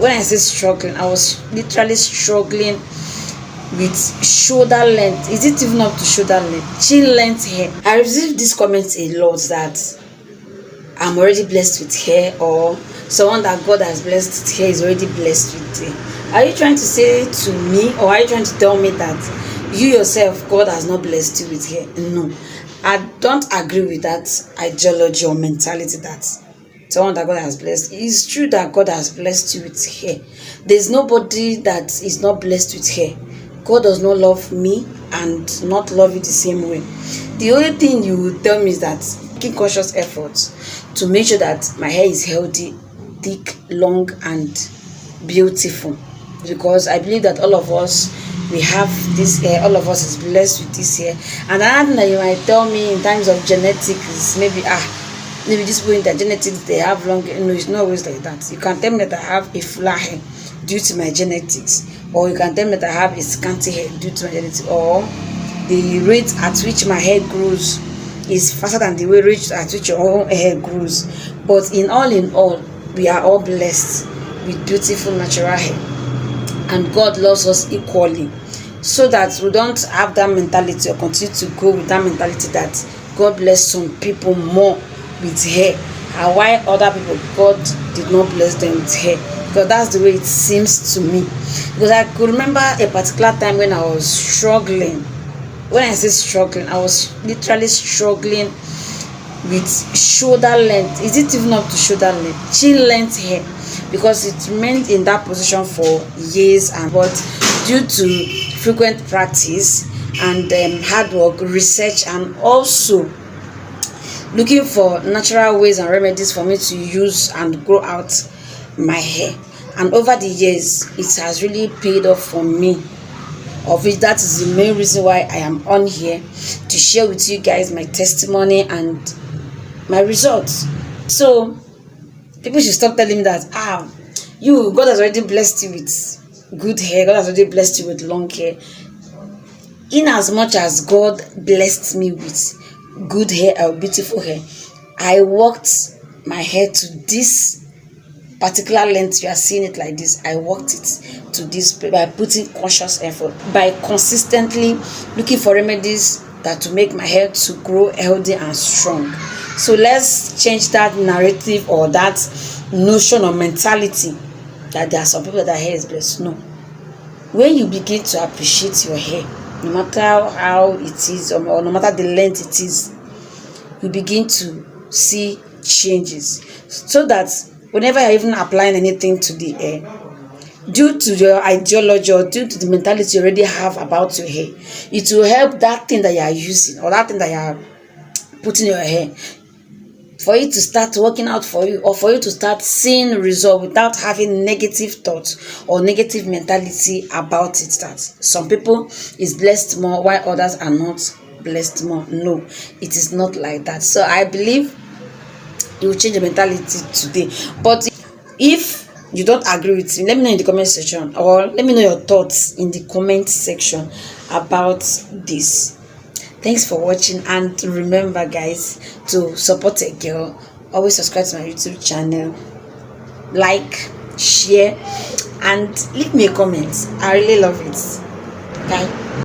When I say struggling, I was literally struggling with shoulder length. Is it even up to shoulder length? Chin length hair. I received these comments a lot that I'm already blessed with hair, or someone that God has blessed with hair is already blessed with hair. Are you trying to say to me, or are you trying to tell me that you yourself, God has not blessed you with hair? No, I don't agree with that ideology or mentality that someone that God has blessed. It's true that God has blessed you with hair. There's nobody that is not blessed with hair. God does not love me and not love you the same way. The only thing you will tell me is that making conscious efforts to make sure that my hair is healthy, thick, long, and beautiful. Because I believe that all of us, we have this hair, all of us is blessed with this hair. And another thing that you might tell me in terms of genetics, maybe this people in their genetics, they have long. No, it's not always like that. You can tell me that I have a fuller hair due to my genetics, or you can tell me that I have a scanty hair due to my genetics, or the rate at which my hair grows is faster than the rate at which your own hair grows. But in all, we are all blessed with beautiful natural hair, and God loves us equally, so that we don't have that mentality or continue to go with that mentality that God bless some people more with hair, and why other people God did not bless them with hair. Because that's the way it seems to me. Because I could remember a particular time when I was struggling. When I say struggling, I was literally struggling with shoulder length. Is it even up to shoulder length? Chin length hair. Because it remained in that position for years, and but due to frequent practice and hard work, research, and also looking for natural ways and remedies for me to use and grow out my hair, and over the years it has really paid off for me, of which that is the main reason why I am on here, to share with you guys my testimony and my results. So people should stop telling me that God has already blessed you with good hair, God has already blessed you with long hair. In as much as God blessed me with good hair or beautiful hair, I worked my hair to this particular length. You are seeing it like this. I worked it to this by putting conscious effort, by consistently looking for remedies that to make my hair to grow healthy and strong. So let's change that narrative or that notion or mentality that there are some people that hair is blessed. No. When you begin to appreciate your hair, no matter how it is or no matter the length it is, you begin to see changes. So that whenever you're even applying anything to the hair, due to your ideology or due to the mentality you already have about your hair, it will help that thing that you are using or that thing that you are putting in your hair for it to start working out for you, or for you to start seeing results without having negative thoughts or negative mentality about it. That some people is blessed more while others are not blessed more. No, it is not like that. So I believe you will change the mentality today. But if you don't agree with me, let me know in the comment section, or let me know your thoughts in the comment section about this. Thanks for watching, and remember guys, to support a girl, always subscribe to my YouTube channel, like, share, and leave me a comment. I really love it. Bye.